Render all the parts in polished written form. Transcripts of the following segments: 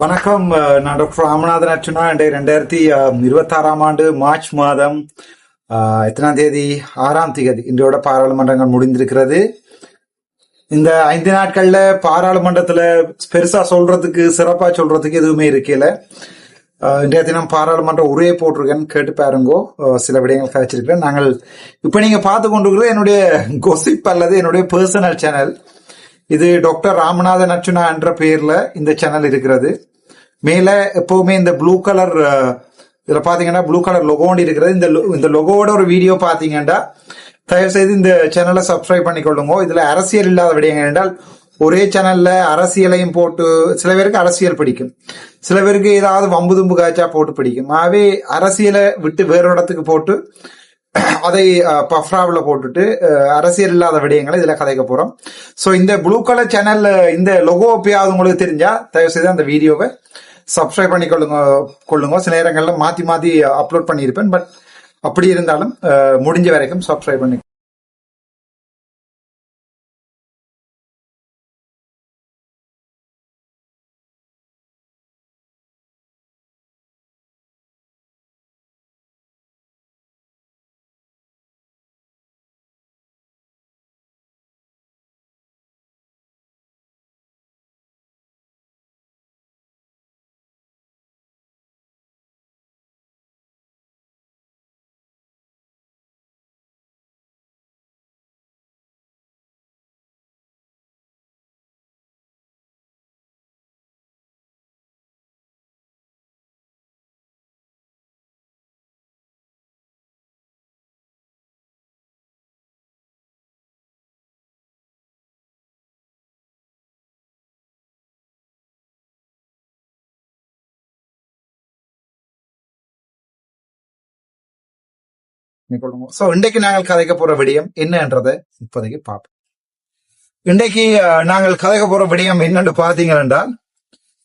வணக்கம். நான் டாக்டர் ராமநாதன் அர்ச்சுனா. 2026 ஆண்டு மார்ச் மாதம் எத்தனாம் தேதி? 6ஆம் தேதி இன்றையோட பாராளுமன்றங்கள் முடிந்திருக்கிறது. இந்த 5 நாட்கள்ல பாராளுமன்றத்துல பெருசா சொல்றதுக்கு, சிறப்பா சொல்றதுக்கு எதுவுமே இருக்கல. இன்றைய தினம் பாராளுமன்ற உரையை போட்டிருக்கேன், கேட்டு பாருங்கோ. சில விடயங்கள் கதைச்சிருக்கிறேன். நாங்கள் இப்ப நீங்க பார்த்து கொண்டிருக்கிற என்னுடைய கோசிப் அல்லது என்னுடைய பர்சனல் சேனல். இது டாக்டர் ராமநாதன் அர்ச்சுனா என்ற பெயர்ல இந்த சேனல் இருக்கிறது. மேல எப்பவுமே இந்த ப்ளூ கலர், இதுல பாத்தீங்கன்னா ப்ளூ கலர் லொகோண்டி இருக்கிறது. இந்த லொகோட ஒரு வீடியோ பாத்தீங்கன்னா தயவு செய்து இந்த சேனலை சப்ஸ்கிரைப் பண்ணிக்கொள்ளுங்க. இதுல அரசியல் இல்லாத விடயங்கள் என்றால், ஒரே சேனல்ல அரசியலையும் போட்டு, சில பேருக்கு அரசியல் பிடிக்கும், சில பேருக்கு ஏதாவது வம்பு தும்பு காய்ச்சா போட்டு பிடிக்கும். ஆகவே அரசியலை விட்டு வேறு இடத்துக்கு போட்டு அதை பஃப்ராவில் போட்டுட்டு அரசியல் இல்லாத விடயங்களை இதுல கதைக்க போறோம். சோ இந்த ப்ளூ கலர் சேனல், இந்த லொகோ எப்பயாவது உங்களுக்கு தெரிஞ்சா தயவு செய்து அந்த வீடியோவை சப்ஸ்கிரைப் பண்ணி கொள்ளுங்க. சில நேரங்கள்ல மாத்தி மாத்தி அப்லோட் பண்ணியிருப்பேன். பட் அப்படி இருந்தாலும் முடிஞ்ச வரைக்கும் சப்ஸ்கிரைப் பண்ணி. சோ இன்றைக்கு நாங்கள் கதைக்க போற விடயம் என்னன்றதை இப்போதைக்கு பார்ப்போம். இன்றைக்கு நாங்கள் கதைக்க போற விடயம் என்னன்னு பாத்தீங்கன்னா,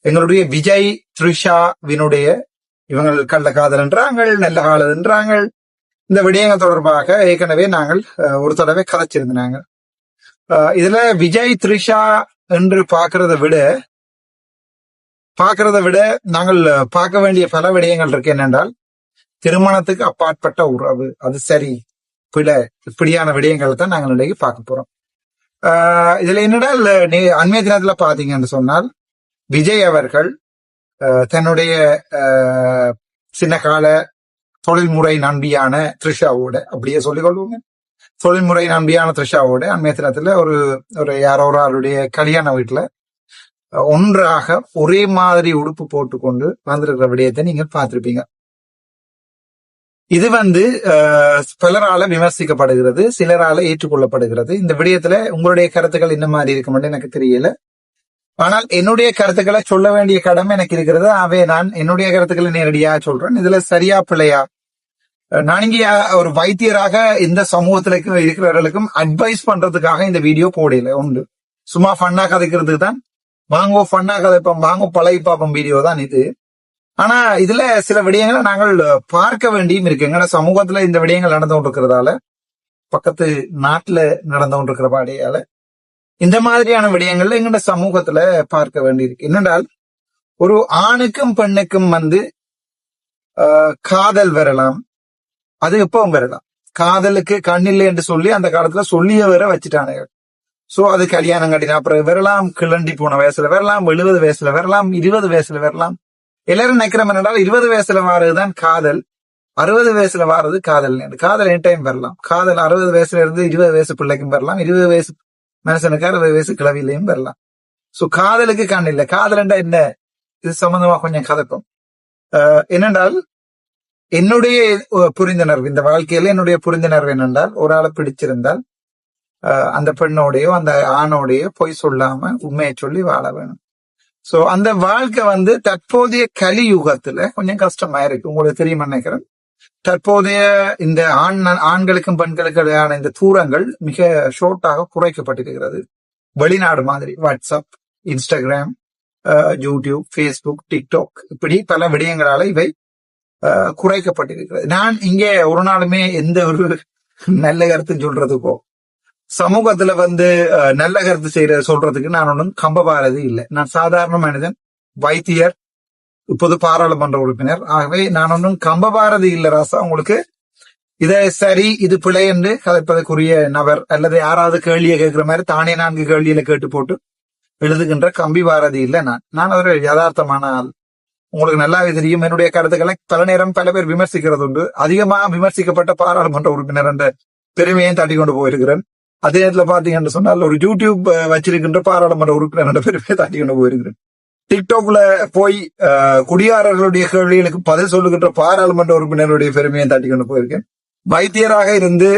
எங்களுடைய விஜய் த்ரிஷாவினுடைய இவங்கள் கள்ள காதல் என்றாங்கள், நல்ல காதல் என்றாங்கள். இந்த விடயங்கள் தொடர்பாக ஏற்கனவே நாங்கள் ஒரு தடவை கதைச்சிருந்தாங்க. இதுல விஜய் த்ரிஷா என்று பாக்குறதை விட நாங்கள் பார்க்க வேண்டிய பல விடயங்கள் இருக்கு. என்னென்றால், திருமணத்துக்கு அப்பாற்பட்ட உறவு, அது சரி பிழை, இப்படியான விடயங்களை தான் நாங்கள் இன்றைக்கு பார்க்க போறோம். இதுல என்னடால், அண்மைய தினத்துல பாத்தீங்கன்னு சொன்னால், விஜய் அவர்கள் தன்னுடைய சின்ன கால தொழில்முறை நண்பியான த்ரிஷாவோட, அப்படியே சொல்லிக் கொள்வோங்க, தொழில்முறை நண்பியான த்ரிஷாவோட அண்மைய தினத்துல ஒரு யாரோ ஒரு ஆளுடைய கல்யாண வீட்டுல ஒன்றாக ஒரே மாதிரி உடுப்பு போட்டுக்கொண்டு வந்திருக்கிற விடயத்தை நீங்க பார்த்திருப்பீங்க. இது பலரால விமர்சிக்கப்படுகிறது, சிலரால ஏற்றுக்கொள்ளப்படுகிறது. இந்த விடயத்துல உங்களுடைய கருத்துக்கள் என்ன மாதிரி இருக்குமென்னு எனக்கு தெரியல. ஆனால் என்னுடைய கருத்துக்களை சொல்ல வேண்டிய கடமை எனக்கு இருக்கிறது. நான் என்னுடைய கருத்துக்களை நேரடியா சொல்றேன். இதுல சரியா பிள்ளையா, நான் இங்க ஒரு வைத்தியராக இந்த சமூகத்துல இருக்கிறவர்களுக்கும் அட்வைஸ் பண்றதுக்காக இந்த வீடியோ போடல. உண்டு சும்மா ஃபன்னா கதைக்கிறதுக்கு தான். வாங்கோ ஃபன்னா கதைப்போம், வாங்கோ பழகி பார்ப்போம் வீடியோ தான் இது. ஆனா இதுல சில விடயங்களை நாங்கள் பார்க்க வேண்டியும் இருக்கு. எங்கட சமூகத்துல இந்த விடயங்கள் நடந்து கொண்டிருக்கிறதால, பக்கத்து நாட்டுல நடந்து கொண்டிருக்கிற பாடையால இந்த மாதிரியான விடயங்கள்ல எங்கட சமூகத்துல பார்க்க வேண்டியிருக்கு. என்னென்றால், ஒரு ஆணுக்கும் பெண்ணுக்கும் காதல் வரலாம், அது எப்பவும் வரலாம். காதலுக்கு கண்ணில்லை என்று சொல்லி அந்த காலத்துல சொல்லிய வேற வச்சுட்டானுங்க. சோ அது கல்யாணம் கட்டினா அப்புறம் வரலாம், கிளண்டி போன வயசுல வரலாம், 70 வயசுல வரலாம், 20 வயசுல வரலாம். எல்லாரும் நினைக்கிறோம் என்னடால், 20 வயசுல வாரதுதான் காதல், 60 வயசுல வாரது காதல். காதல் எனி டைம் வரலாம். காதல் 60 வயசுல இருந்து 20 வயசு பிள்ளைக்கும் வரலாம், 20 வயசு மனுஷனுக்கு 60 வயசு கிளவிலையும் வரலாம். சோ காதலுக்கு கண் இல்லை. காதல் என்றா என்ன? இது சம்பந்தமா கொஞ்சம் கதைப்போம். என்னென்றால், என்னுடைய புரிந்துணர்வு, இந்த வாழ்க்கையில என்னுடைய புரிந்துணர்வு என்னென்றால், ஒரு ஆளை பிடிச்சிருந்தால் அந்த பெண்ணோடையோ அந்த ஆணோடையோ பொய் சொல்லாம உண்மையை சொல்லி வாழ வேணும். சோ அந்த வாழ்க்கை தற்போதைய கலியுகத்துல கொஞ்சம் கஷ்டமா இருக்கு. உங்களுக்கு தெரியுமா நினைக்கிறேன். தற்போதைய இந்த ஆண்களுக்கும் பெண்களுக்கு இடையான இந்த தூரங்கள் மிக ஷோர்ட்டாக குறைக்கப்பட்டிருக்கிறது. வெளிநாடு மாதிரி WhatsApp, Instagram, YouTube, Facebook, TikTok, இப்படி பல விடயங்களால இவை குறைக்கப்பட்டிருக்கிறது. நான் இங்கே ஒரு நாளுமே எந்த ஒரு நல்ல கருத்து சொல்றதுக்கோ, சமூகத்துல நல்ல கருத்து சொல்றதுக்கு நான் ஒன்றும் கம்பபாரதி இல்லை. நான் சாதாரண மனிதன், வைத்தியர், இப்போது பாராளுமன்ற உறுப்பினர். ஆகவே நான் ஒன்றும் கம்பபாரதி இல்ல ராசா. உங்களுக்கு இதை சரி இது பிழை என்று கதைப்பதற்குரிய நபர் அல்லது யாராவது கேள்வியை கேட்கிற மாதிரி தானே 4 கேள்வியில கேட்டு போட்டு எழுதுகின்ற கம்பி பாரதி இல்ல. நான் ஒரு யதார்த்தமான ஆள். உங்களுக்கு நல்லாவே தெரியும். என்னுடைய கருத்துக்களை பல நேரம் பல பேர் விமர்சிக்கிறது உண்டு. அதிகமாக விமர்சிக்கப்பட்ட பாராளுமன்ற உறுப்பினர் என்ற பெருமையை தட்டி கொண்டு போயிருக்கிறேன். அதே நேரத்தில் பாத்தீங்கன்னு சொன்னால் ஒரு யூடியூப் வச்சிருக்கின்ற பாராளுமன்ற உறுப்பினர் என்ற பெருமையை தட்டி கொண்டு போயிருக்கிறேன். டிக்டாக்ல போய் குடியாரர்களுடைய கேள்விகளுக்கு பதில் சொல்லுகின்ற பாராளுமன்ற உறுப்பினருடைய பெருமையை தட்டி கொண்டு போயிருக்கேன். வைத்தியராக இருந்து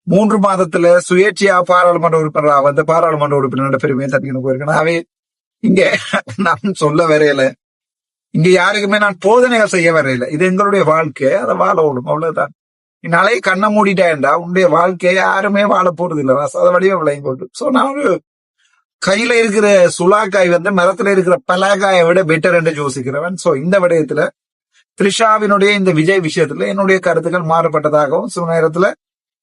3 மாதத்துல சுயேட்சையா பாராளுமன்ற உறுப்பினராக வந்த பாராளுமன்ற உறுப்பினரோட பெருமையை தட்டி கொண்டு போயிருக்கேன். அவை இங்க நான் சொல்ல வரையில, இங்க யாருக்குமே நான் போதனைகள் செய்ய வரையில. இது எங்களுடைய வாழ்க்கை, அதை வாழ ஓடும், அவ்வளவுதான். நாளைக்கு கண்ணை மூடிட்டேன்டா உன்னுடைய வாழ்க்கையை யாருமே வாழ போறது இல்லை. அதை வடிவ விளையும் போட்டு. சோ நான் ஒரு கையில இருக்கிற சுலாக்காய் மரத்துல இருக்கிற பலாக்காயை விட பெட்டர் என்று யோசிக்கிறவன். சோ இந்த விடயத்துல த்ரிஷாவினுடைய இந்த விஜய் விஷயத்துல என்னுடைய கருத்துக்கள் மாறுபட்டதாகவும், சில நேரத்துல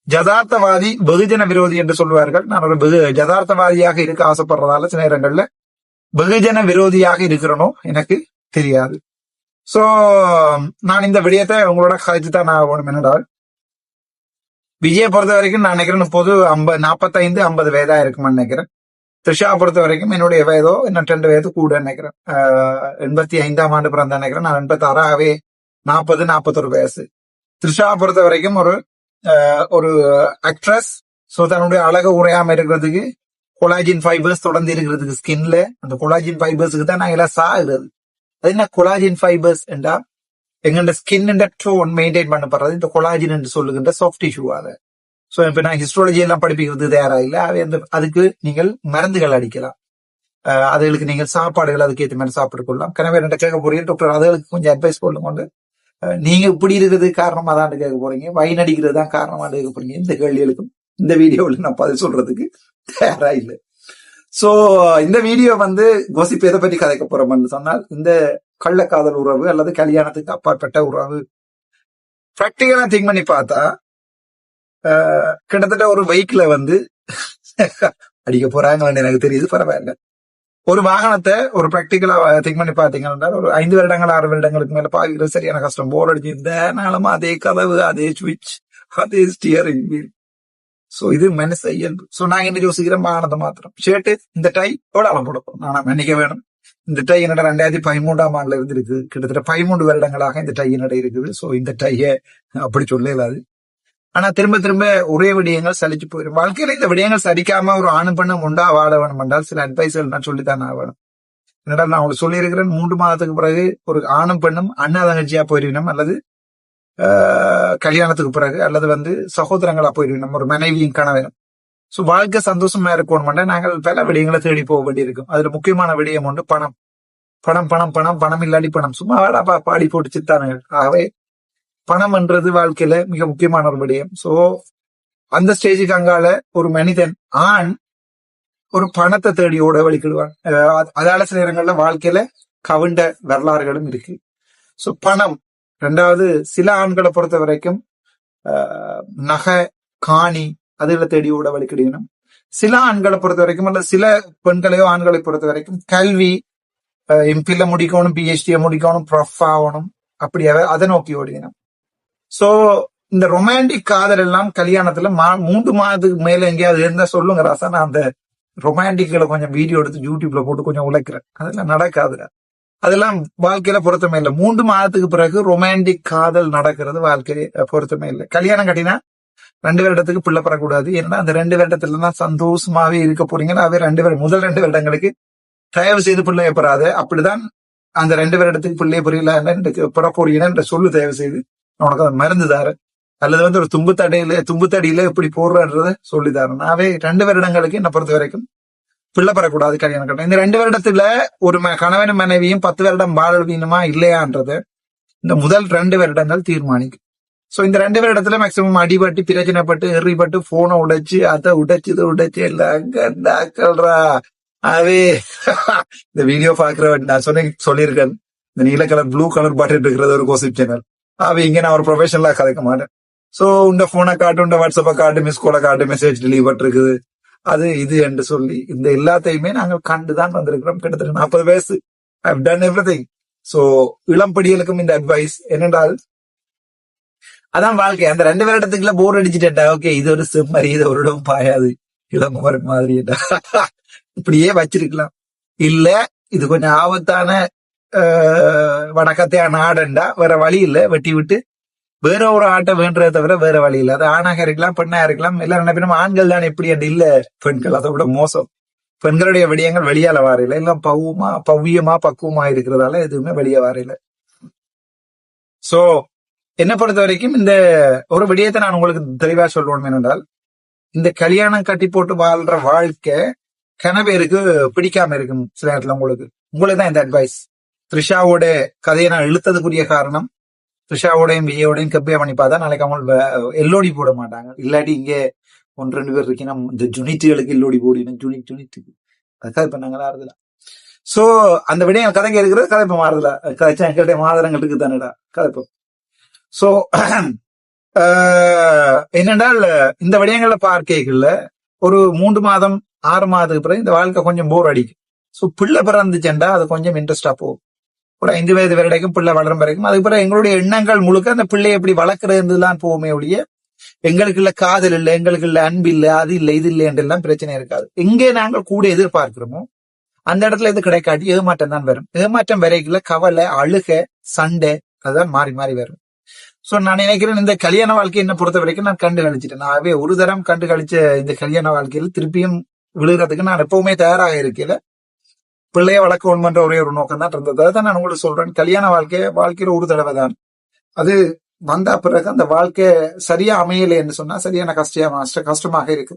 ஜதார்த்தவாதி வெகுஜன விரோதி என்று சொல்லுவார்கள். நான் ஒரு ஜதார்த்தவாதியாக இருக்க ஆசைப்படுறதால சில நேரங்கள்ல வெகுஜன விரோதியாக இருக்கிறனோ எனக்கு தெரியாது. சோ நான் இந்த விடயத்தை உங்களோட கதைச்சு தான் ஆகணும். என்னடால் விஜயை பொறுத்த வரைக்கும் நான் நினைக்கிறேன் இப்போது 45-50 வயதா இருக்குமான்னு நினைக்கிறேன். த்ரிஷா பொறுத்த வரைக்கும் என்னுடைய வயதோ இன்னும் 2 வயது கூட நினைக்கிறேன். 85ஆம் ஆண்டு பிறந்த நினைக்கிறேன். நான் 86ஆகவே 40-41 வயசு. த்ரிஷா பொறுத்த வரைக்கும் ஒரு ஆக்ட்ரஸ். சோ தன்னுடைய அழகு உரையாம இருக்கிறதுக்கு கொலாஜின் ஃபைபர்ஸ் தொடர்ந்து இருக்கிறதுக்கு ஸ்கின்ல அந்த கொலாஜின் ஃபைபர்ஸுக்கு தான் நாங்க எல்லாம் சாகுறது. அது என்ன கொலாஜின் ஃபைபர்ஸ் என்றா எங்களோட ஸ்கின் டோன் மெயின்டைன் பண்ணப்படுறது இந்த கொலாஜின் என்று சொல்லுகின்ற சாஃப்ட் டிஷ்யூ. அதை சோ இப்ப நான் ஹிஸ்டாலஜி எல்லாம் படிப்பிக்கிறது தயாரா இல்ல. அதுக்கு நீங்கள் மருந்துகள் அடிக்கலாம். அதுகளுக்கு நீங்கள் சாப்பாடுகள் அதுக்கு ஏற்ற மாதிரி சாப்பிட்டு கொள்ளலாம். கனவே ரெண்டு கேட்க போறீங்க டாக்டர், அதுகளுக்கு கொஞ்சம் அட்வைஸ் கொள்ளுங்க. நீங்க இப்படி இருக்கிறது காரணமா தான் கேட்க போறீங்க, வைன் அடிக்கிறது தான் காரணமா கேட்க போறீங்க. இந்த கேள்விகளுக்கும் இந்த வீடியோவில் நான் பதில் சொல்றதுக்கு தயாரா இல்லை. சோ இந்த வீடியோ கோசிப் எதை பற்றி கதைக்க போறோம்னு சொன்னால் இந்த கள்ளக்காதல் உறவு அல்லது கல்யாணத்துக்கு அப்பாற்பட்ட உறவு. பிராக்டிகலா திங்க் பண்ணி பார்த்தா கிட்டத்தட்ட ஒரு பைக்ல அடிக்க போறாங்க எனக்கு தெரியுது, பரவாயில்ல. ஒரு வாகனத்தை ஒரு பிராக்டிகலா திங்க் பண்ணி பாத்தீங்கன்னா ஒரு 5 வருடங்கள் 6 வருடங்களுக்கு மேல பாக்குறது சரியான கஷ்டம். போர் அடிச்சு இந்த நாளும் அதே கதவு, அதே சுவிட்ச், அதே ஸ்டியரிங் வீல். சோ இது மனசு இயல்பு. சோ நாங்க என்ன யோசிக்கிறோம், வாகனத்தை மாத்திரம். ஷர்ட்டு இந்த டை எவ்வளவு அளவு போடப்போம் நானா மன்னிக்க வேணும். இந்த டை என்னோட 2013ஆம் ஆண்டுல இருந்து இருக்கு. கிட்டத்தட்ட 13 வருடங்களாக இந்த டை என்னோட இருக்குது. சோ இந்த டைய அப்படி சொல்லலாது. ஆனா திரும்ப திரும்ப ஒரே விடயங்கள் சலிச்சு போயிடும். வாழ்க்கையில இந்த விடயங்கள் சரிக்காம ஒரு ஆணும் பெண்ணும் உண்டா வாழ வேணும் என்றால் சில அட்வைஸ்கள் நான் சொல்லித்தான் ஆகணும். என்னடா நான் உங்களுக்கு சொல்லியிருக்கிறேன், 3 மாதத்துக்கு பிறகு ஒரு ஆணும் பெண்ணும் அண்ணா தங்கச்சியா போயிருவினோம், அல்லது கல்யாணத்துக்கு பிறகு அல்லது சகோதரங்களா போயிருவினோம், ஒரு மனைவியும் கணவனும். சோ வாழ்க்கை சந்தோஷமா இருக்கணும். நாங்கள் பல விடயங்களை தேடி போக வேண்டியிருக்கும். அதுல முக்கியமான விடயம் ஒன்று பணம். பணம் பணம் பணம் பணம் இல்லாடி பணம் சும்மா வேடா பாடி போட்டு சித்தானுங்கள். ஆகவே பணம் என்றது வாழ்க்கையில மிக முக்கியமான ஒரு விடயம். சோ அந்த ஸ்டேஜுக்கு அங்கால ஒரு மனிதன் ஆண் ஒரு பணத்தை தேடி ஓட வலிக்கிடுவான். அதால சில நேரங்கள்ல வாழ்க்கையில கவிண்ட வரலாறுகளும் இருக்கு. சோ பணம். 2வது, சில ஆண்களை பொறுத்த வரைக்கும் நகை, காணி அதுகளை தேடி ஓட வலிக்கிடணும். சில ஆண்களை பொறுத்த வரைக்கும் அல்ல சில பெண்களையோ ஆண்களை பொறுத்த வரைக்கும் கல்வி, எம்பில முடிக்கணும், பிஹெச்டியை முடிக்கணும், ப்ரொஃப் ஆகணும், அப்படியாவே அதை நோக்கி ஓடிக்கணும். சோ இந்த ரொமான்டிக் காதல் எல்லாம் கல்யாணத்துல 3 மாதத்துக்கு மேல எங்கேயாவது இருந்தா சொல்லுங்க ராசா, நான் அந்த ரொமான்டிக்களை கொஞ்சம் வீடியோ எடுத்து யூடியூப்ல போட்டு கொஞ்சம் உழைக்கிறேன். அதெல்லாம் நடக்காதுல. அதெல்லாம் வாழ்க்கையில பொருத்தமே இல்லை. 3 மாதத்துக்கு பிறகு ரொமான்டிக் காதல் நடக்கிறது வாழ்க்கையை பொருத்தமே இல்லை. கல்யாணம் கட்டினா 2 வருடத்துக்கு பிள்ளை பெறக்கூடாது. ஏன்னா அந்த 2 வருடத்துல தான் சந்தோஷமாவே இருக்க போறீங்கன்னா அவே முதல் 2 வருடங்களுக்கு தயவு செய்து பிள்ளைய பெறாது. அப்படிதான் அந்த 2 வருடத்துக்கு பிள்ளைய புரியல பெற போறீங்கன்னு சொல்லு. தயவு செய்து உனக்கு அதை மருந்து தாரு, அல்லது ஒரு தும்புத்தடியில எப்படி போடுறன்றத சொல்லித்தாரு. நாவே 2 வருடங்களுக்கு என்ன பொறுத்த வரைக்கும் பிள்ளை பெறக்கூடாது கல்யாணம் கட்ட. இந்த 2 வருடத்துல ஒரு கணவனும் மனைவியும் 10 வருடம் வாழவீனுமா இல்லையான்றத இந்த முதல் 2 வருடங்கள் தீர்மானிக்கும். சோ இந்த 2 வருடத்துல மேக்சிமம் அடிபட்டு பிரச்சனைப்பட்டு எறிப்பட்டு போனை உடைச்சு அதை உடைச்சு இதை உடைச்சு எல்லாம் அவே இந்த வீடியோ பாக்குறவன் நான் சொல்லியிருக்கேன், இந்த நீல கலர் ப்ளூ கலர் பாட்டு இருக்கிறது ஒரு கோசிப் சேனல். இங்க நான் ஒரு ப்ரொஃபஷனலா கதைக்க மாட்டேன். சோ இந்த போனை காட்டு, இந்த வாட்ஸ்அப்பை காட்டு, மிஸ் கோலை காட்டு, மெசேஜ் டெலிவரி பட்டிருக்குது, அது இது என்று சொல்லி இந்த எல்லாத்தையுமே நாங்கள் கண்டுதான் வந்திருக்கிறோம். கிட்டத்தட்ட 40 வயசு. I have done everything. So இளம்படிகளுக்கும் இந்த அட்வைஸ் என்னென்றால் அதான் வாழ்க்கை. அந்த 2 வருடத்துக்குள்ள போர் அடிச்சுட்டேன்டா, ஓகே இது ஒரு செம்மறி, இது ஒரு இடம் பாயாது இளங்குமரன் மாதிரி இப்படியே வச்சிருக்கலாம். இல்ல இது கொஞ்சம் ஆபத்தான வடக்கத்தையான ஆடண்டா வேற வழி இல்ல, வெட்டி விட்டு வேற ஒரு ஆட்டை வேண்டதை தவிர வேற வழி இல்லை. அது ஆணாக இருக்கலாம் பெண்ணாக இருக்கலாம். எல்லாரும் நினைப்பினும் ஆண்கள் தான் எப்படி என்று இல்ல, பெண்கள் அதை விட மோசம். பெண்களுடைய விடயங்கள் வெளியால வாரையில எல்லாம் பவ்யமா பக்குவமா இருக்கிறதால எதுவுமே வெளியே வாரையில. சோ என்ன பொறுத்த வரைக்கும் இந்த ஒரு விடயத்தை நான் உங்களுக்கு தெளிவா சொல்லணும் என்னென்றால், இந்த கல்யாணம் கட்டி போட்டு வாழ்ற வாழ்க்கை கனவேருக்கு பிடிக்காம இருக்கும் சில நேரத்துல. உங்களுக்கு தான் இந்த அட்வைஸ். த்ரிஷாவோட கதையை நான் இழுத்ததுக்குரிய காரணம், த்ரிஷாவோடையும் விஜயோடையும் கம்பேர் பண்ணி பார்த்தா நாளைக்கு அவங்க எல்லோடி போட மாட்டாங்க. இல்லாட்டி இங்கே 1-2 பேர் இருக்கீங்க இந்த ஜுனிட்டுகளுக்கு எல்லோடி போடணும், ஜுனிட்டுக்கு அதுக்காக இப்ப நாங்களா இருந்தலாம். சோ அந்த விடயம் கதைங்க இருக்கிறது கதைப்ப மாறுதல, கதைச்சா எங்கள்கிட்ட மாதரங்களுக்கு தானடா கதைப்போம். சோ என்னென்றால் இந்த விடயங்கள்ல பார்க்கல ஒரு 3 மாதம் 6 மாதத்துக்கு பிறகு இந்த வாழ்க்கை கொஞ்சம் போர் அடிக்கும். சோ பிள்ளை பிறந்துச்சேன்டா அது கொஞ்சம் இன்ட்ரெஸ்டா போகும். ஒரு 5 வயது வரைக்கும் பிள்ளை வளரும் வரைக்கும். அதுக்கு பிறகு எங்களுடைய எண்ணங்கள் முழுக்க அந்த பிள்ளையை எப்படி வளர்க்கறதுலாம் போகுமே ஒழிய எங்களுக்கு இல்ல காதல் இல்லை, எங்களுக்கு இல்ல அன்பு இல்லை, அது இல்லை இது இல்லை என்றெல்லாம் பிரச்சனை இருக்காது. எங்கே நாங்கள் கூட எதிர்பார்க்கிறோமோ அந்த இடத்துல இது கிடைக்காட்டி ஏமாற்றம் தான் வரும். ஏமாற்றம் வரைக்குள்ள கவலை, அழுக, சண்டை அதுதான் மாறி மாறி வரும். சோ நான் நினைக்கிறேன் இந்த கல்யாண வாழ்க்கையை என்ன பொறுத்த வரைக்கும் நான் கண்டு கழிச்சிட்டேன். நாவே ஒரு தரம் கண்டு கழிச்ச இந்த கல்யாண வாழ்க்கையில திருப்பியும் விழுகிறதுக்கு நான் எப்பவுமே தயாராக இருக்கல. பிள்ளைய வளர்க்கணும் என்ற ஒரே ஒரு நோக்கம் தான் இருந்தது. அதான் நான் உங்களுக்கு சொல்றேன், கல்யாண வாழ்க்கையில ஒரு தடவை தான். அது வந்தா பிறகு அந்த வாழ்க்கை சரியா அமையலை என்று சொன்னா சரியான கஷ்டமாக இருக்கு.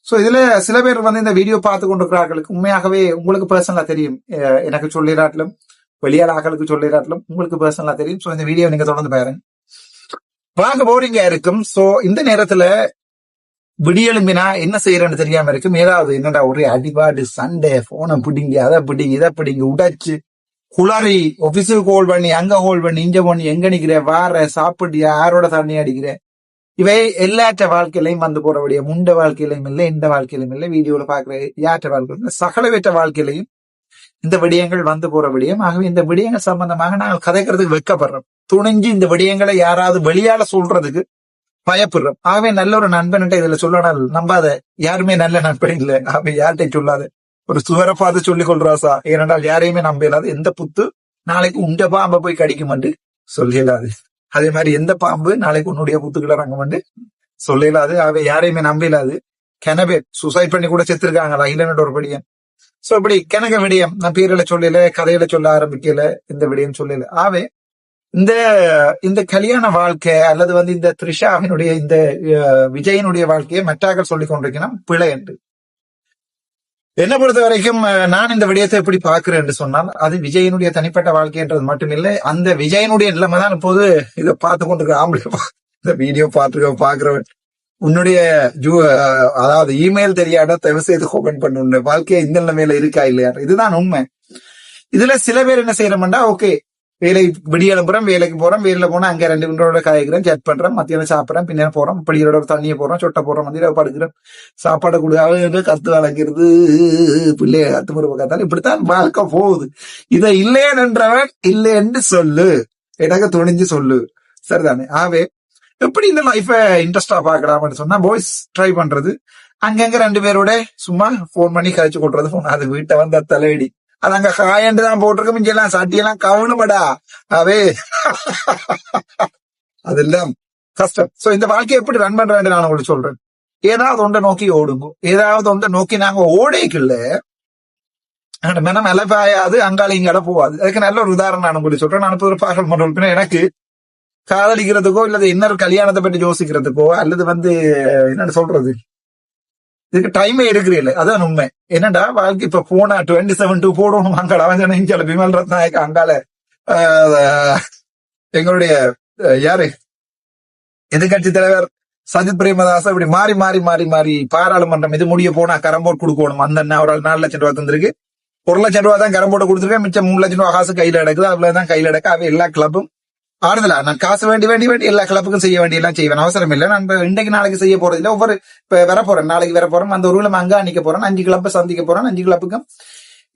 சோ இதுல சில பேர் இந்த வீடியோ பார்த்து கொண்டிருக்கிறார்களுக்கு உண்மையாகவே உங்களுக்கு பர்சனலா தெரியும், எனக்கு சொல்லிடாட்டிலும் வெளியாள ஆக்களுக்கு சொல்லிடாட்டிலும் உங்களுக்கு பர்சனலா தெரியும். சோ இந்த வீடியோ நீங்க தொடர்ந்து பாருங்க, வாங்க போரிங்கா இருக்கும். சோ இந்த நேரத்துல விடியெலும்பினா என்ன செய்யறேன்னு தெரியாம இருக்கும். ஏதாவது என்னடா ஒரே அடிபாடு, சண்டை, போனை பிடிங்க, அதை பிடிங்க, இதை பிடிங்க, உடைச்சு குளறி ஆபீஸுக்கு ஹோல் பண்ணி அங்க ஹோல் பண்ணி இங்க பண்ணி எங்க நிக்கிற வார சாப்பிட்டு யாரோட தண்ணி அடிக்கிற, இவை எல்லாற்ற வாழ்க்கையிலையும் வந்து போறபடியா முண்ட வாழ்க்கையிலையும் இல்லை, இந்த வாழ்க்கையிலும் இல்லை, வீடியோல பாக்குற யாற்ற வாழ்க்கையிலும் சகலவேற்ற வாழ்க்கையிலையும் இந்த விடயங்கள் வந்து போற விடயம். ஆகவே இந்த விடயங்கள் சம்பந்தமாக நாங்கள் கதைக்கிறதுக்கு வெக்கப்படுறோம். துணிஞ்சு இந்த விடயங்களை யாராவது வெளியால சொல்றதுக்கு பயப்படுறோம். ஆகவே நல்ல ஒரு நண்பன்கிட்ட இதுல சொல்லணும், நம்பாத, யாருமே நல்ல நண்பன் இல்லை. ஆகவே யார்கிட்ட சொல்லாத, ஒரு சுவரை பார்த்து சொல்லிக் கொள்றாசா. ஏனென்றால் யாரையுமே நம்ப இயலாது. எந்த புத்து நாளைக்கு உண்ட பாம்பை போய் கடிக்குமென்று சொல்லியலாது. அதே மாதிரி எந்த பாம்பு நாளைக்கு உன்னுடைய புத்துக்களை ரங்கமென்று சொல்லலாது. ஆகவே யாரையுமே நம்ப இயலாது. கெனவே சூசைட் பண்ணி கூட செத்துருக்காங்களா இல்லைன்னு ஒரு விடயம். சோ இப்படி கனக விடயம் நான் பேர்களை சொல்லல, கதையில சொல்ல ஆரம்பிக்கல, இந்த விடயம் சொல்லல. ஆகவே இந்த கல்யாண வாழ்க்கை அல்லது இந்த த்ரிஷாவினுடைய இந்த விஜயனுடைய வாழ்க்கையை மற்றாக்கள் சொல்லிக் கொண்டிருக்கணும் பிழை என்று. என்ன பொறுத்த வரைக்கும் நான் இந்த விடயத்தை எப்படி பாக்குறேன் என்று சொன்னால், அது விஜயனுடைய தனிப்பட்ட வாழ்க்கைன்றது மட்டும் இல்லை, அந்த விஜயனுடைய நிலைமை தான் இப்போது இதை பார்த்து கொண்டிருக்க ஆம்பளை இந்த வீடியோ பாக்குறவன் உன்னுடைய அதாவது இமெயில் தெரியாத தயவு செய்து ஓபன் பண்ணு, வாழ்க்கையை இந்த நிலைமையில இருக்கா இல்லையா, இதுதான் உண்மை. இதுல சில பேர் என்ன செய்யறோம்டா, ஓகே வேலை விடியெழும்புறோம், வேலைக்கு போறோம், வேலையில போனா அங்க 2 பேரோட கதைக்கிறோம், சேட் பண்றோம், மத்தியானம் சாப்பிடறோம், பின்ன போறோம், பிள்ளைகளோட தண்ணியை போறோம், சொட்டை போடுறோம், மத்தியில படுக்கிறோம், சாப்பாடு கொடுக்க கத்து வளர்க்கிறது, பிள்ளைய கத்து முறை பார்த்தாலும் இப்படித்தான் வாழ்க்கை போகுது. இதை இல்லையென்றவன் இல்லை என்று சொல்லு, எனக்கு துணிஞ்சு சொல்லு, சரிதானே? ஆகவே எப்படி இந்த லைஃப இன்ட்ரெஸ்டா பாக்கலாம்னு சொன்னா பாய்ஸ் ட்ரை பண்றது, அங்கங்க 2 பேரோட சும்மா போன் பண்ணி கழிச்சு கொட்டுறது. போன் அது வீட்டை வந்த தலையடி, அது அங்க காயண்டு தான் போட்டிருக்க, மிஞ்செல்லாம் சட்டியெல்லாம் கவனப்படா, அவே அதெல்லாம் கஷ்டம். சோ இந்த வாழ்க்கையை எப்படி ரன் பண்றேன் நான் உங்களுக்கு சொல்றேன். ஏதாவது ஒன்றை நோக்கி ஓடுங்க, ஏதாவது ஒன்றை நோக்கி நாங்க ஓடைக்குள்ள மனம் அலைப்பாயாது, அங்கால இங்கால போவாது. அதுக்கு நல்ல ஒரு உதாரணம் நான் உங்களுக்கு சொல்றேன். நான் இப்போ ஒரு பாகல் மண்டல் எனக்கு காதலிக்கிறதுக்கோ இல்லது இன்னொரு கல்யாணத்தை பற்றி யோசிக்கிறதுக்கோ அல்லது என்னன்னு சொல்றது, இதுக்கு டைமே எடுக்கிறீங்களே, அதான் உண்மை. என்னடா வாழ்க்கை இப்ப போனா 27 போடணும், அங்கால அவன் இங்கால விமல் ரத்நாயக், அங்கால எங்களுடைய யாரு எதிர்கட்சி தலைவர் சஜித் பிரேமதாஸ், இப்படி மாறி மாறி மாறி மாறி பாராளுமன்றம் இது முடிய போனா கரம்போர்ட் கொடுக்கணும். அந்த ஒரு 4 லட்சம் ரூபாய் தந்திருக்கு, 1 லட்சம் ரூபாய் தான் கரம்போர்ட் கொடுத்துருக்கேன், மிச்சம் 3 லட்சம் ரூபாய் காசு கையில எடுக்குது, அவ்வளவுதான் கையில எடுக்க. அவ எல்லா கிளப்பும் ஆறுதலா, நான் காசு வேண்டி எல்லா கிளப்புக்கும் செய்ய வேண்டிய எல்லாம் செய்வேன், அவசரம் இல்லை. நான் இன்றைக்கு நாளைக்கு செய்ய போறது இல்லை, ஒவ்வொரு இப்ப வரப்போறேன், நாளைக்கு வரப்போறேன், அந்த ஊர்ல அங்க நிக்க போறேன், 5 கிளப்பை சந்திக்க போறேன், 5 கிளப்புக்கும்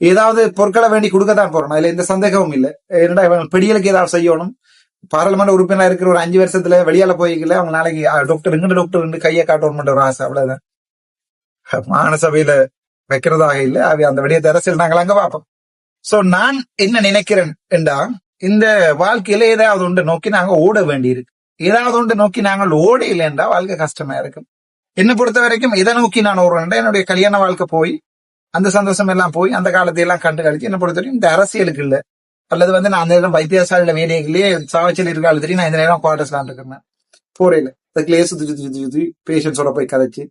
ஏதாவது பொருட்களை வேண்டி கொடுக்கத்தான் போறோம், அதுல எந்த சந்தேகமும் இல்லை. என்னடா இவங்க பெடிகளுக்கு ஏதாவது செய்யணும், பாராளுமன்ற உறுப்பினர் இருக்கிற ஒரு 5 வருஷத்துல வெளியால போய்க்கல, அவங்க நாளைக்கு டாக்டர் இங்க டாக்டர் கையை காட்டணும் ஒரு ஆசை, அவ்வளவுதான். மாநசபையில வைக்கிறதாக இல்லை, அவை அந்த விடயத்தை அரசியல் நாங்கள் அங்க பார்ப்போம். சோ நான் என்ன நினைக்கிறேன் என்றா, இந்த வாழ்க்கையில ஏதாவது ஒன்று நோக்கி நாங்க ஓட வேண்டி இருக்கு. ஏதாவது ஒன்று நோக்கி நாங்கள் ஓட இல்லைன்றா வாழ்க்கை கஷ்டமா இருக்கும். என்னை பொறுத்த வரைக்கும் இதை நோக்கி நான் ஓடுறேன். என்னுடைய கல்யாண வாழ்க்கை போய் அந்த சந்தோஷம் எல்லாம் போய் அந்த காலத்தை எல்லாம் கண்டு கழிச்சு, என்னை பொறுத்த வரைக்கும் இந்த அரசியலுக்கு இல்ல, அல்லது நான் அந்த நேரம் வைத்தியசாலையில வேலைகளே சாவச்சல் இருக்காள் தெரியும், நான் இந்த நேரம் குவார்டர்ஸ்லாம் இருக்கிறேன் போறையில அதுக்குள்ளேயே சுத்தி சுத்தி சுத்தி சுத்தி பேஷன்ஸோட போய் கதைச்சு,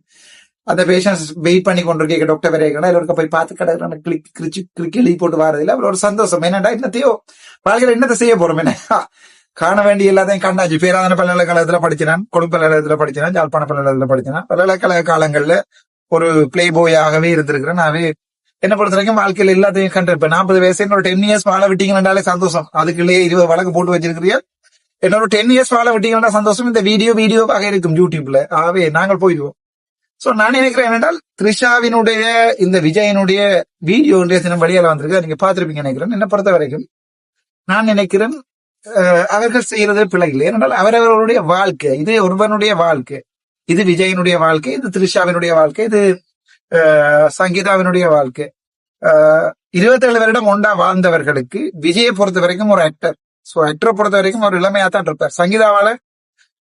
அந்த பேஷன்ஸ் வெயிட் பண்ணி கொண்டிருக்க டாக்டர் வரைக்கும் எல்லாருக்கும் போய் பார்த்து கிடக்குறாங்க, கிளிக் எழுதி போட்டு வரதில்ல அவர் ஒரு சந்தோஷம். என்னடா என்னத்தையோ வாழ்க்கையில என்னத்தை செய்ய போறோம், என்ன காண வேண்டிய எல்லாத்தையும் கண்டாச்சு. பேராதன பல்கலைக்கழகத்துல படிச்சினான், கொழும்பு பல்கலைக்கழகத்துல படிச்சினான், யாழ்ப்பாண பல்கலைக்கழகத்துல படிச்சினான். பல்கலைக்கழக காலங்கள்ல ஒரு பிளே பாயாகவே இருந்திருக்கிறேன். நாவே என்ன பொறுத்த வரைக்கும் வாழ்க்கையில எல்லாத்தையும் கண்டிருப்பேன். 40 வயசு என்னோட 10 இயர்ஸ் வாழ விட்டீங்கன்னாலே சந்தோஷம். அதுக்குள்ளேயே 20 வழக்கு போட்டு வச்சிருக்கிறீங்க, என்னோட 10 இயர்ஸ் வாழ விட்டீங்கன்னா சந்தோஷம். இந்த வீடியோவாக இருக்கும் யூடியூப்ல, ஆகவே நாங்கள் போயிடுவோம். சோ நான் நினைக்கிறேன் என்னென்றால், த்ரிஷாவினுடைய இந்த விஜயனுடைய வீடியோ தினம் வெளியால வந்திருக்கு, நீங்க பாத்திருப்பீங்க நினைக்கிறேன். என்ன பொறுத்த வரைக்கும் நான் நினைக்கிறேன் அவர்கள் செய்யறது பிழை இல்லை. ஏனென்றால் அவரவர்களுடைய வாழ்க்கை, இது ஒருவனுடைய வாழ்க்கை, இது விஜயனுடைய வாழ்க்கை, இது த்ரிஷாவினுடைய வாழ்க்கை, இது சங்கீதாவினுடைய வாழ்க்கை. 27 வருடம் ஒன்றா வாழ்ந்தவர்களுக்கு விஜயை பொறுத்த வரைக்கும் ஒரு ஆக்டர். சோ ஆக்டரை பொறுத்த வரைக்கும் ஒரு இளமையா தான் இருப்பார். சங்கீதாவால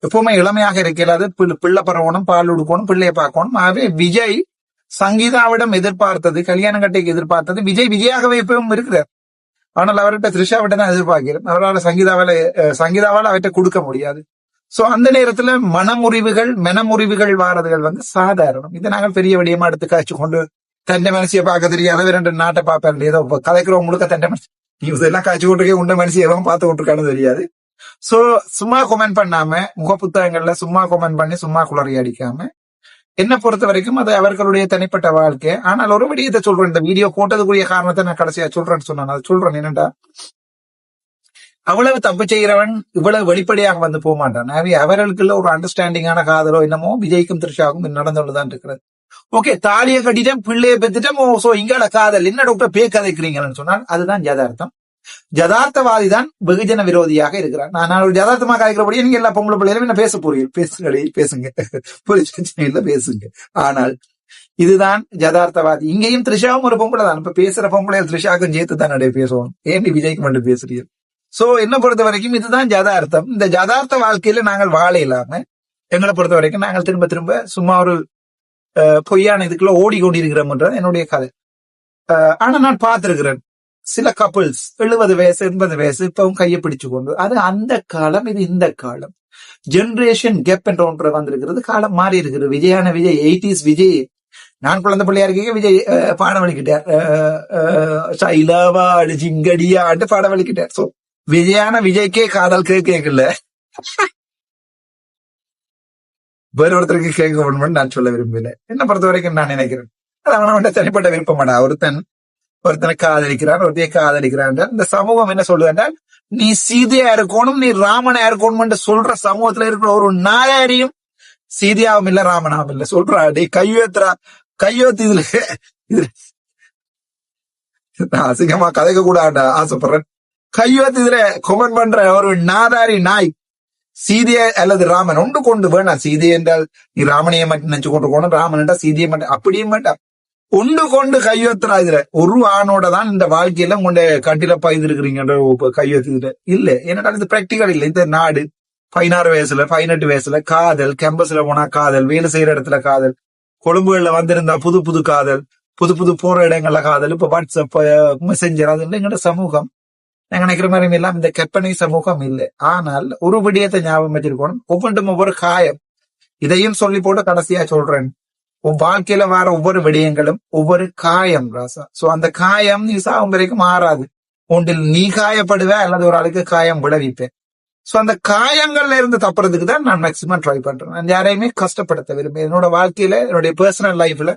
எப்பவுமே இளமையாக இருக்கிறது. பிள்ளை பரவணும், பால் உடுக்கணும், பிள்ளைய பார்க்கணும். ஆகவே விஜய் சங்கீதாவிடம் எதிர்பார்த்தது, கல்யாணம் கட்டைக்கு எதிர்பார்த்தது, விஜயாகவே இப்பவும் இருக்கிறார். ஆனால் அவர்கிட்ட த்ரிஷாவிட்ட தான் எதிர்பார்க்கிறேன். அவரால் சங்கீதாவால் அவற்றை கொடுக்க முடியாது. சோ அந்த நேரத்துல மனமுறிவுகள் வாரதுகள் சாதாரணம். இதை நாங்கள் பெரிய விடயமா எடுத்து காய்ச்சி கொண்டு தண்டை மனசியை பார்க்க தெரியாத 2 நாட்டை பார்ப்பேன், ஏதோ கதைக்கிறவங்க முழுக்க தண்டை மனசு நியூஸ் எல்லாம் காய்ச்சி கொண்டிருக்கே, உண்ட மனசு எதுவும் பார்த்து கொண்டிருக்கான்னு தெரியாது. சோ சும்மா கொமெண்ட் பண்ணாம, முக புத்தகங்கள்ல சும்மா கொமெண்ட் பண்ணி சும்மா குளறி அடிக்காம, என்ன பொறுத்த வரைக்கும் அது அவர்களுடைய தனிப்பட்ட வாழ்க்கை. ஆனால் ஒரு விடயத்தை சொல்றேன், இந்த வீடியோ போட்டதுக்குரிய காரணத்தை நான் கடைசியா சொல்றேன்னு சொன்னேன். அது சொல்றேன் என்னடா, அவ்வளவு தப்பு செய்கிறவன் இவ்வளவு வெளிப்படையாக போக மாட்டான். அவர்களுக்குள்ள ஒரு அண்டர்ஸ்டாண்டிங்கான காதலோ என்னமோ விஜய்க்கும் த்ரிஷாவுக்கும் நடந்துள்ளதான் இருக்கிறது. ஓகே, தாலியை கட்டிட்டேன், பிள்ளையை பெற்றுட்டேன், சோ இங்கால காதல் என்ன டாக்டர் பே கதைக்கிறீங்கன்னு சொன்னால் அதுதான் யதார்த்தம். யதார்த்தவாதி தான் வெகுஜன விரோதியாக இருக்கிறார். நான் ஒரு யதார்த்தமா கதைக்கிறபடியே நீங்க எல்லா பொம்பளை பிள்ளைகளும் என்ன பேச போறீங்க, பேசுங்க, பிரச்சனையில பேசுங்க. ஆனால் இதுதான் யதார்த்தவாதி. இங்கேயும் த்ரிஷாவும் ஒரு பொம்பளை தான். இப்ப பேசுற பொம்பளை த்ரிஷாக்கும் சேர்த்து தான் நிறைய பேசுவோம், ஏன் விஜய்க்கு மட்டும் பேசுறீங்க? சோ என்ன பொறுத்த வரைக்கும் இதுதான் யதார்த்தம். இந்த யதார்த்த வாழ்க்கையில நாங்கள் வாழ இல்லாம, எங்களை பொறுத்த வரைக்கும் நாங்கள் திரும்ப திரும்ப சும்மா ஒரு பொய்யான இதுக்குள்ள ஓடிக்கொண்டிருக்கிறோம்ன்றது என்னுடைய கதை. ஆனா நான் பார்த்திருக்கிறேன் சில கப்பிள்ஸ் 70 வயசு 80 வயசு இப்பவும் கையை பிடிச்சு கொண்டு, அது அந்த காலம், இது இந்த காலம். ஜெனரேஷன் கேப் என்ற ஒன்று வந்திருக்கிறது, காலம் மாறி இருக்கிறது. விஜய் 80s விஜய், நான் குழந்தை பிள்ளையா இருக்கீங்க, விஜய் பாடம் வலிக்கிட்டார், சைலாவாடு ஜிங்கடியாட்டு பாடம் வலிக்கிட்டார். சோ விஜய்க்கே காதல் கேட்கல, வேற ஒருத்தருக்கு கேட்க வேணும்னு நான் சொல்ல விரும்பல. என்ன பொறுத்த வரைக்கும் நான் நினைக்கிறேன் அது அவனோட தனிப்பட்ட விருப்பமாடா. ஒருத்தனை காதலிக்கிறான், ஒருத்தைய காதலிக்கிறான். இந்த சமூகம் என்ன சொல்லுது என்றால், நீ சீதையா இருக்கணும், நீ ராமனா இருக்கணும் சொல்ற சமூகத்துல இருக்கிற ஒரு நாயாரியும் சீதையாவும் இல்ல ராமனாவும் இல்ல சொல்றா. டே கையோத்து இதுல அசிங்கமா கதைக்க கூடாண்டா ஆசைப்படுறேன். கையோத்து இதுல கொமெண்ட் பண்ற ஒரு நாதாரி நாய் சீதைய அல்லது ராமன் ஒன்று கொண்டு வேணாம். சீதை என்றால் நீ ராமனையை மட்டும் நினைச்சு கொண்டு போகணும், ராமன் என்றால் சீதையை மட்டும் அப்படியே மாட்டா ஒன்று கொண்டு கையொத்துறா. இதுல ஒரு ஆணோட தான் இந்த வாழ்க்கையில கொண்ட கட்டில பாய்ந்திருக்கிறீங்க கையொத்து இல்ல. ஏன்னா இது பிராக்டிகல் இல்ல. இந்த நாடு 16 வயசுல 18 வயசுல காதல், கேம்பஸ்ல போனா காதல், வேலை செய்யற இடத்துல காதல், கொழும்புகள்ல வந்திருந்தா புது காதல், புது போற இடங்கள்ல காதல், இப்ப வாட்ஸ்அப் மெசஞ்சர், அது எங்கட சமூகம். நாங்க நினைக்கிற மாதிரி எல்லாம் இந்த கற்பனை சமூகம் இல்லை. ஆனால் ஒரு விடயத்தை ஞாபகம் வச்சிருக்கணும், ஒவ்வொன்றும் ஒவ்வொரு காயம். இதையும் சொல்லி போட்டு கடைசியா சொல்றேன், உன் வாழ்க்கையில வர ஒவ்வொரு விடயங்களும் ஒவ்வொரு காயம் ராசா. சோ அந்த காயம் நீ சாகும் வரைக்கும் மாறாது. ஒன்றில் நீ காயப்படுவ அல்லது ஒரு ஆளுக்கு காயம் விளைவிப்பேன். சோ அந்த காயங்கள்ல இருந்து தப்புறதுக்கு தான் நான் மேக்சிமம் ட்ரை பண்றேன். நான் யாரையுமே கஷ்டப்படுத்த விரும்புகிறேன். என்னோட வாழ்க்கையில, என்னுடைய பர்சனல் லைஃப்ல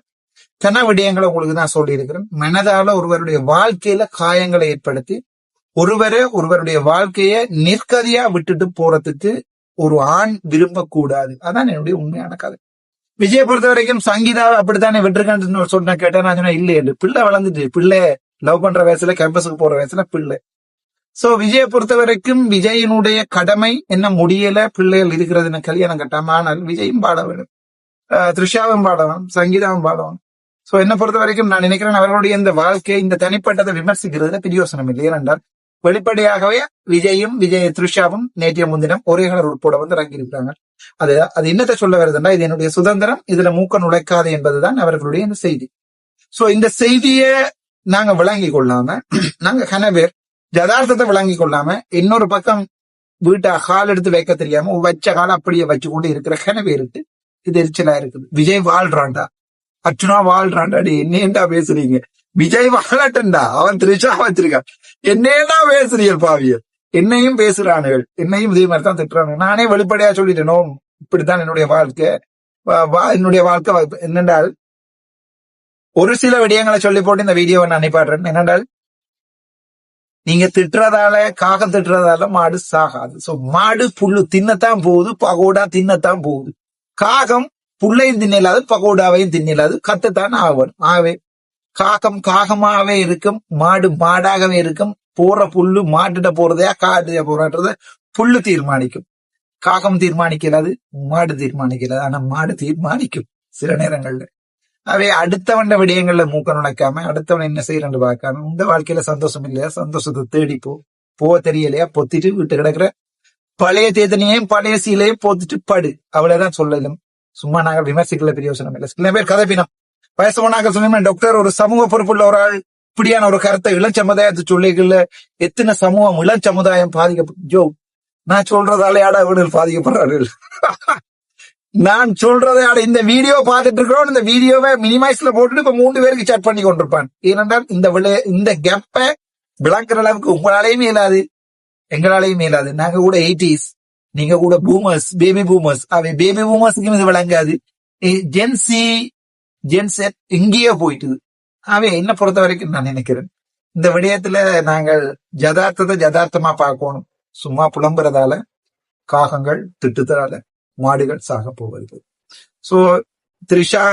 கன விடயங்களை உங்களுக்கு நான் சொல்லி இருக்கிறேன். மனதால ஒருவருடைய வாழ்க்கையில காயங்களை ஏற்படுத்தி ஒருவருடைய வாழ்க்கைய நிற்கதியா விட்டுட்டு போறதுக்கு ஒரு ஆண் விரும்பக்கூடாது. அதான் என்னுடைய உண்மையான கதை. விஜயை பொறுத்த வரைக்கும் சங்கீதா அப்படித்தானே விட்டுருக்கான்னு சொன்ன கேட்டா நான் சொன்ன இல்லையே, பிள்ளை வளர்ந்துட்டு பிள்ளை லவ் பண்ற வயசுல கேம்பஸுக்கு போற வயசுல பிள்ளை. சோ விஜயை பொறுத்த வரைக்கும் விஜயினுடைய கடமை என்ன முடியல, பிள்ளைகள் இருக்கிறது கல்யாணம் கட்டாம. ஆனால் விஜயும் பாட வேணும், த்ரிஷாவும் பாடணும், சங்கீதாவும் பாடணும். சோ என்ன பொறுத்த வரைக்கும் நான் நினைக்கிறேன் அவர்களுடைய இந்த வாழ்க்கை இந்த தனிப்பட்டதை விமர்சிக்கிறதுல பிரியோசனம் இல்லை. ஏனென்றால் வெளிப்படையாகவே விஜயும் த்ரிஷாவும் நேற்றைய முன்தினம் ஒரே கலர் உட்பட வந்து இறங்கியிருக்கிறாங்க. அது என்னத்தை சொல்ல வருதுன்னா, இது என்னுடைய சுதந்திரம், இதுல மூக்க நுழைக்காது என்பதுதான் அவர்களுடைய இந்த செய்தி. சோ இந்த செய்தியை நாங்க விளங்கி கொள்ளாம, நாங்க கனவேர் யதார்த்தத்தை விளங்கி கொள்ளாம, இன்னொரு பக்கம் வீட்டை கால் எடுத்து வைக்க தெரியாம வச்ச காலம் அப்படியே வச்சு கொண்டு இருக்கிற கனவேருக்கு இது எரிச்சலா இருக்குது. விஜய் வாழ்றான்டா, அர்ச்சுனா வாழ்றான்டா, என்னேண்டா பேசுறீங்க? விஜய் வாழட்டண்டா, அவன் த்ரிஷா வச்சிருக்கான், என்னேண்டா பேசுறீங்க பாவியர்? என்னையும் பேசுறானுகள், என்னையும் இதே மாதிரி தான் திட்டுறாங்க. நானே வெளிப்படையா சொல்லிட்டேனோ, இப்படித்தான் என்னுடைய வாழ்க்கை. என்னுடைய வாழ்க்கை என்னென்றால் ஒரு சில விடயங்களை சொல்லி போட்டு இந்த வீடியோவை நான் அனுப்பிடுறேன். என்னென்றால் நீங்க திட்டுறதால, காகம் திட்டுறதால மாடு சாகாது. சோ மாடு புல்லு தின்னத்தான் போகுது, பகோடா தின்னத்தான் போகுது. காகம் புள்ளையும் தின்னலாது, பகோடாவையும் தின்னலாது, கத்துத்தான் ஆகணும். ஆகவே காகம் காகமாவே இருக்கும், மாடு மாடாகவே இருக்கும். போற புல்லு மாட்டுட்ட போறதையா காட்டுல போறத புல்லு தீர்மானிக்கும். காகம் தீர்மானிக்கலாது, மாடு தீர்மானிக்கலாது. ஆனா மாடு தீர்மானிக்கும் சில நேரங்கள்ல. அவை அடுத்தவண்ட விடயங்கள்ல மூக்க நுழைக்காம, அடுத்தவன் என்ன செய்யறன்னு பார்க்காம, இந்த வாழ்க்கையில சந்தோஷம் இல்லையா, சந்தோஷத்தை தேடி போக தெரியலையா, பொத்திட்டு விட்டு கிடக்குற பழைய தேதனையும் பழைய சீலையும் போத்துட்டு படு, அவ்வளவுதான் சொல்லலும். சும்மா நாங்கள் விமர்சிக்கல பிரயோசனம் இல்லை. சில பேர் கதைப்பினம் வயசு போனாக்க சொன்ன டாக்டர் ஒரு சமூக பொறுப்புள்ள ஒரு ஆள் இப்படியான ஒரு கருத்தை இளஞ்சமுதாயத்தை சொல்லிக்கல, எத்தனை சமூகம் இளஞ்சமுதாயம் பாதிக்கப்போ, நான் சொல்றதால யாடா வீடுகள் பாதிக்கப்படுறார்கள். நான் சொல்றதை இந்த வீடியோ பார்த்துட்டு இருக்கிறோம், இந்த வீடியோவை மினிமைஸ்ல போட்டுட்டு இப்ப 3 பேருக்கு சாட் பண்ணி கொண்டிருப்பான். ஏனென்றால் இந்த கேப்ப விளக்குற அளவுக்கு உங்களாலேயும் இயலாது, எங்களாலேயும் இயலாது. நாங்க கூட 80s, நீங்க கூட பூமர்ஸ், பேபி பூமர்ஸ். அவை பேபி பூமர்ஸுக்கும் இது விளங்காது. ஜென்செட் எங்கேயோ போயிட்டுது. அவை என்ன பொறுத்த வரைக்கும் நான் நினைக்கிறேன் இந்த விடயத்துல நாங்கள் யதார்த்தமா பார்க்கணும். சும்மா புலம்புறதால, காகங்கள் திட்டுறதால மாடுகள் சாக போவது. சோ த்ரிஷா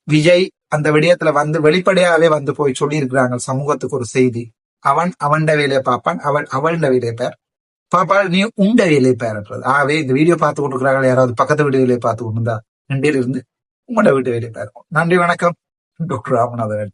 விஜய் அந்த விடயத்துல வந்து வெளிப்படையாவே வந்து போய் சொல்லி இருக்கிறாங்க சமூகத்துக்கு ஒரு செய்தி. அவன் அவன்ட வேலையை பார்ப்பான், அவள் அவள்ட வேலையை பேர் பாப்பாள், நீ உண்ட வேலையை பேர்ன்றது. ஆகவே இந்த வீடியோ பார்த்து கொண்டிருக்கிறாங்க யாராவது பக்கத்து வீட்டு வேலையை பார்த்து கொண்டு இருந்தா 2 இருந்து உங்களோட வீட்டு வேலையை பேருக்கும். நன்றி, வணக்கம். டாக்டர் ராமநாதன்.